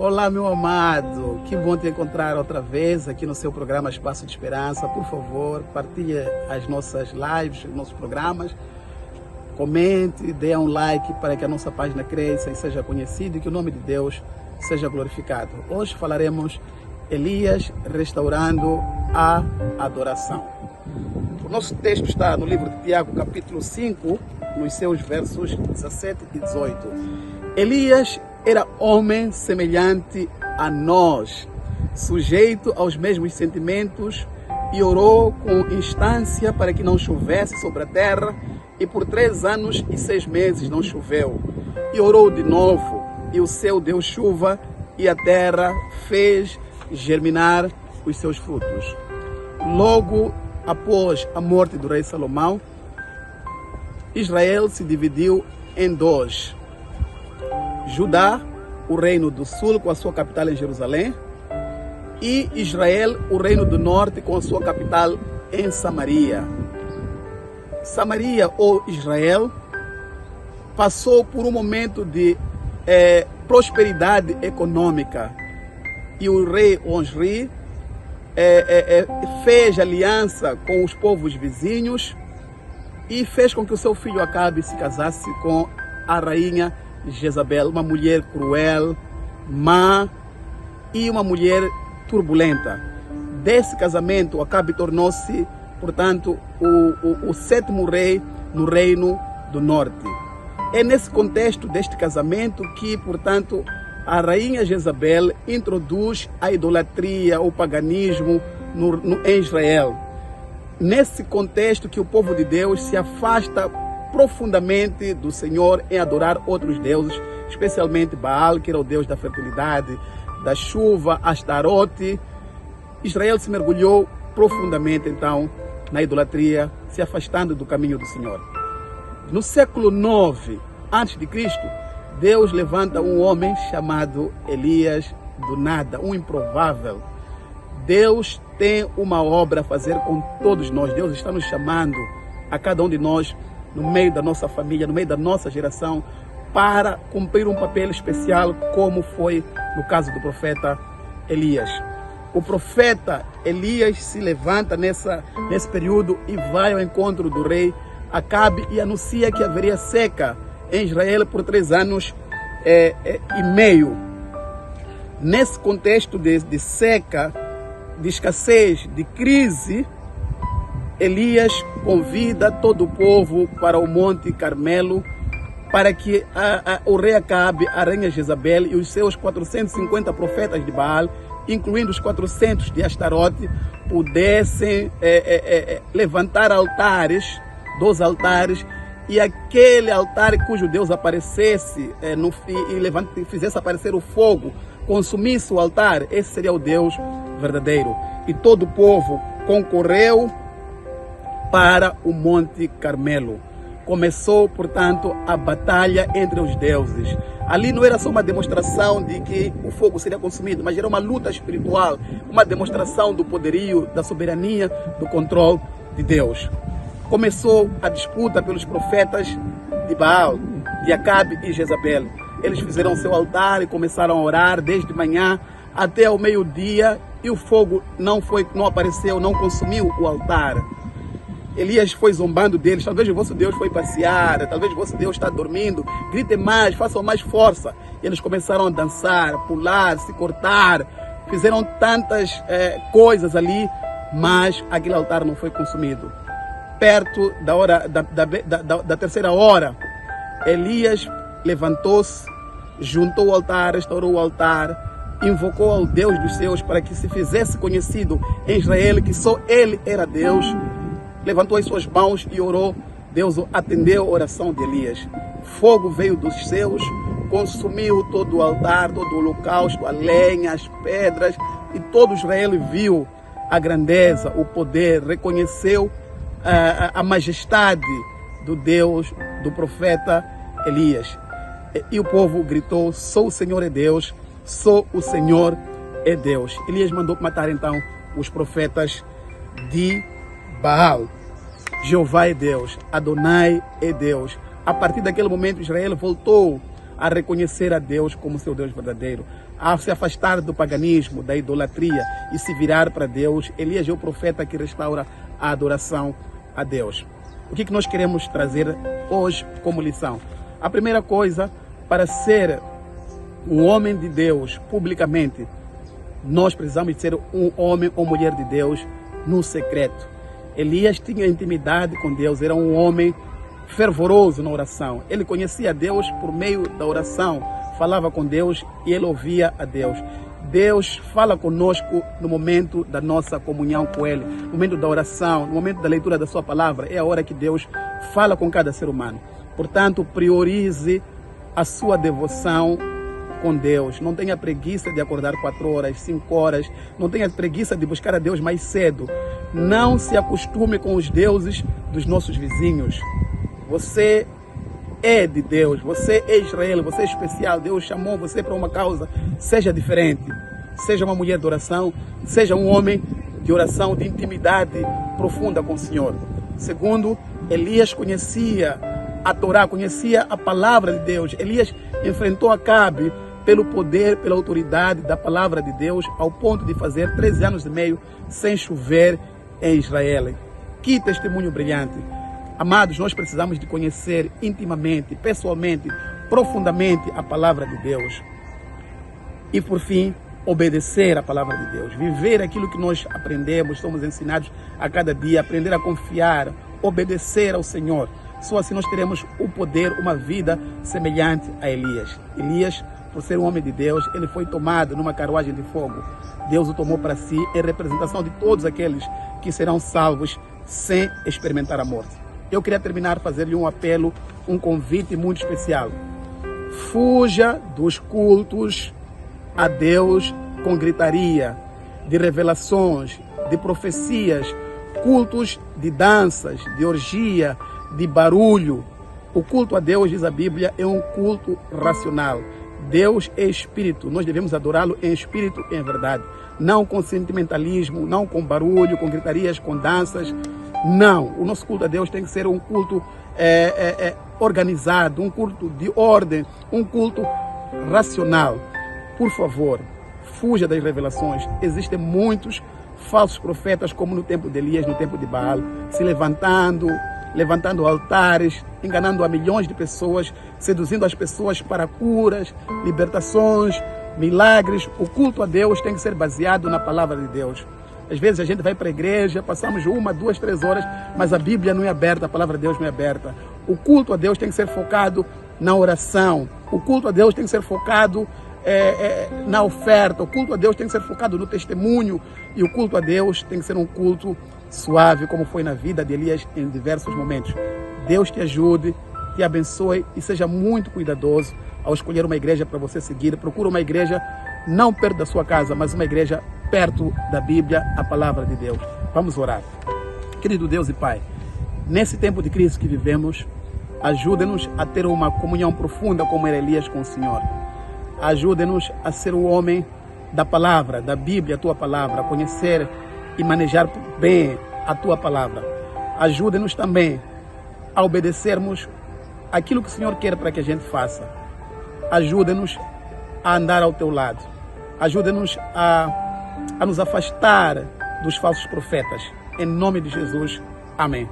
Olá, meu amado, que bom te encontrar outra vez aqui no seu programa Espaço de Esperança. Por favor, partilhe as nossas lives, os nossos programas, comente, dê um like para que a nossa página cresça e seja conhecida e que o nome de Deus seja glorificado. Hoje falaremos Elias restaurando a adoração. O nosso texto está no livro de Tiago, capítulo 5, nos seus versos 17 e 18. Elias era homem semelhante a nós, sujeito aos mesmos sentimentos, e orou com instância para que não chovesse sobre a terra, e por 3 anos e 6 meses não choveu. E orou de novo, e o céu deu chuva, e a terra fez germinar os seus frutos. Logo após a morte do rei Salomão, Israel se dividiu em 2. Judá, o reino do sul, com a sua capital em Jerusalém, e Israel, o reino do norte, com a sua capital em Samaria. Samaria, ou Israel, passou por um momento de prosperidade econômica, e o rei Onri fez aliança com os povos vizinhos e fez com que o seu filho Acabe se casasse com a rainha Jezabel, uma mulher cruel, má e uma mulher turbulenta. Desse casamento, Acabe tornou-se, portanto, o 7º rei no reino do norte. É nesse contexto deste casamento que, portanto, a rainha Jezabel introduz a idolatria, o paganismo em Israel. Nesse contexto que o povo de Deus se afasta profundamente do Senhor em adorar outros deuses, especialmente Baal, que era o deus da fertilidade, da chuva, Astarote. Israel se mergulhou profundamente, então, na idolatria, se afastando do caminho do Senhor. No século 9 a.C., Deus levanta um homem chamado Elias do nada, um improvável. Deus tem uma obra a fazer com todos nós. Deus está nos chamando, a cada um de nós, no meio da nossa família, no meio da nossa geração, para cumprir um papel especial, como foi no caso do profeta Elias. O profeta Elias se levanta nesse período e vai ao encontro do rei Acabe e anuncia que haveria seca em Israel por 3 anos e meio. Nesse contexto de seca, de escassez, de crise, Elias convida todo o povo para o Monte Carmelo para que o rei Acabe, a rainha Jezabel e os seus 450 profetas de Baal, incluindo os 400 de Astarote, pudessem levantar altares, 2 altares, e aquele altar cujo Deus aparecesse e fizesse aparecer o fogo, consumisse o altar, esse seria o Deus verdadeiro. E todo o povo concorreu para o Monte Carmelo. Começou, portanto, a batalha entre os deuses. Ali não era só uma demonstração de que o fogo seria consumido, mas era uma luta espiritual, uma demonstração do poderio, da soberania, do controle de Deus. Começou a disputa pelos profetas de Baal, de Acabe e Jezabel. Eles fizeram seu altar e começaram a orar desde manhã até o meio-dia, e o fogo não apareceu, não consumiu o altar. Elias foi zombando deles: talvez o vosso Deus foi passear, talvez o vosso Deus está dormindo, gritem mais, façam mais força. E eles começaram a dançar, pular, se cortar, fizeram tantas coisas ali, mas aquele altar não foi consumido. Perto da hora da 3ª hora, Elias levantou-se, juntou o altar, restaurou o altar, invocou ao Deus dos céus para que se fizesse conhecido em Israel que só ele era Deus. Levantou as suas mãos e orou. Deus atendeu a oração de Elias. Fogo veio dos céus, consumiu todo o altar, todo o holocausto, a lenha, as pedras, e todo Israel viu a grandeza, o poder, reconheceu a majestade do Deus do profeta Elias. E o povo gritou: só o Senhor é Deus, só o Senhor é Deus. Elias mandou matar então os profetas de Baal. Jeová é Deus, Adonai é Deus. A partir daquele momento, Israel voltou a reconhecer a Deus como seu Deus verdadeiro, a se afastar do paganismo, da idolatria e se virar para Deus. Elias é o profeta que restaura a adoração a Deus. O que nós queremos trazer hoje como lição? A primeira coisa, para ser um homem de Deus publicamente, nós precisamos de ser um homem ou mulher de Deus no secreto. Elias tinha intimidade com Deus, era um homem fervoroso na oração. Ele conhecia Deus por meio da oração, falava com Deus e ele ouvia a Deus. Deus fala conosco no momento da nossa comunhão com Ele, no momento da oração, no momento da leitura da sua palavra. É a hora que Deus fala com cada ser humano. Portanto, priorize a sua devoção com Deus. Não tenha preguiça de acordar 4 horas, 5 horas. Não tenha preguiça de buscar a Deus mais cedo. Não se acostume com os deuses dos nossos vizinhos. Você é de Deus, você é Israel, você é especial. Deus chamou você para uma causa. Seja diferente. Seja uma mulher de oração, seja um homem de oração, de intimidade profunda com o Senhor. Segundo, Elias conhecia a Torá, conhecia a palavra de Deus. Elias enfrentou Acabe pelo poder, pela autoridade da palavra de Deus, ao ponto de fazer 13 anos e meio sem chover em Israel. Que testemunho brilhante! Amados, nós precisamos de conhecer intimamente, pessoalmente, profundamente a palavra de Deus. E por fim, obedecer a palavra de Deus. Viver aquilo que nós aprendemos, somos ensinados a cada dia, aprender a confiar, obedecer ao Senhor. Só assim nós teremos o poder, uma vida semelhante a Elias. Elias, por ser um homem de Deus, ele foi tomado numa carruagem de fogo. Deus o tomou para si em representação de todos aqueles que serão salvos sem experimentar a morte. Eu queria terminar fazendo-lhe um apelo, um convite muito especial. Fuja dos cultos a Deus com gritaria, de revelações, de profecias, cultos de danças, de orgia, de barulho. O culto a Deus, diz a Bíblia, é um culto racional. Deus é espírito, nós devemos adorá-lo em espírito e em verdade. Não com sentimentalismo, não com barulho, com gritarias, com danças. Não, o nosso culto a Deus tem que ser um culto organizado, um culto de ordem, um culto racional. Por favor, fuja das revelações. Existem muitos falsos profetas, como no tempo de Elias, no tempo de Baal, se levantando altares, enganando a milhões de pessoas, seduzindo as pessoas para curas, libertações, milagres. O culto a Deus tem que ser baseado na palavra de Deus. Às vezes a gente vai para a igreja, passamos 1, 2, 3 horas, mas a Bíblia não é aberta, a palavra de Deus não é aberta. O culto a Deus tem que ser focado na oração. O culto a Deus tem que ser focado na oferta. O culto a Deus tem que ser focado no testemunho. E o culto a Deus tem que ser um culto suave, como foi na vida de Elias em diversos momentos. Deus te ajude, te abençoe e seja muito cuidadoso ao escolher uma igreja para você seguir. Procura uma igreja não perto da sua casa, mas uma igreja perto da Bíblia, a palavra de Deus. Vamos orar. Querido Deus e Pai, nesse tempo de crise que vivemos, ajude-nos a ter uma comunhão profunda como era Elias com o Senhor. Ajude-nos a ser o homem da palavra, da Bíblia, a Tua palavra, a conhecer e manejar bem a Tua palavra. Ajude-nos também a obedecermos aquilo que o Senhor quer para que a gente faça. Ajude-nos a andar ao Teu lado. Ajude-nos a nos afastar dos falsos profetas. Em nome de Jesus. Amém.